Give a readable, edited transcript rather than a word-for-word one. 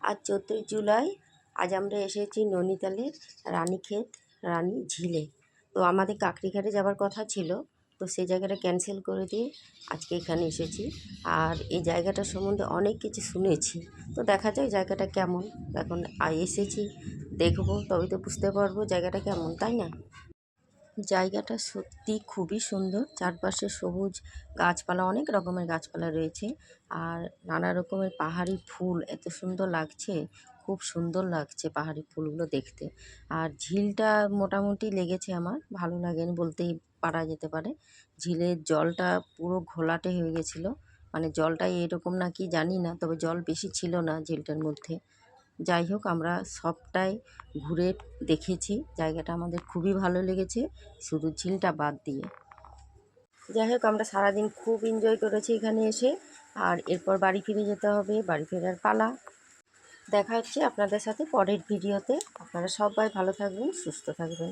আজ 14ই জুলাই। আজ আমরা এসেছি নৈনিতালের রানীক্ষেত রানী ঝিলে। তো আমাদের কাকড়িঘাটে যাওয়ার কথা ছিল, তো সেই জায়গাটা ক্যান্সেল করে দিয়ে আজকে এখানে এসেছি। আর এই জায়গাটা সম্বন্ধে অনেক কিছু শুনেছি, তো দেখা যায় জায়গাটা কেমন। এখন এসেছি, দেখবো, তবে তো বুঝতে পারবো জায়গাটা কেমন, তাই না? জায়গাটা সত্যি খুবই সুন্দর, চারপাশে সবুজ গাছপালা, অনেক রকমের গাছপালা রয়েছে। আর নানা রকমের পাহাড়ি ফুল এত সুন্দর লাগছে, খুব সুন্দর লাগছে পাহাড়ি ফুলগুলো দেখতে। আর ঝিলটা মোটামুটি লেগেছে আমার, ভালো লাগেনি বলতেই পারা যেতে পারে। ঝিলের জলটা পুরো ঘোলাটে হয়ে গেছিলো, মানে জলটাই এরকম নাকি জানি না, তবে জল বেশি ছিল না ঝিলটার মধ্যে। যাই হোক, আমরা সবটাই ঘুরে দেখেছি, জায়গাটা আমাদের খুবই ভালো লেগেছে, শুধু ঝিলটা বাদ দিয়ে। যাই হোক, আমরা সারাদিন খুব এনজয় করেছি এখানে এসে। আর এরপর বাড়ি ফিরে যেতে হবে, বাড়ি ফেরার পালা। দেখা হচ্ছে আপনাদের সাথে পরের ভিডিওতে। আপনারা সবাই ভালো থাকবেন, সুস্থ থাকবেন।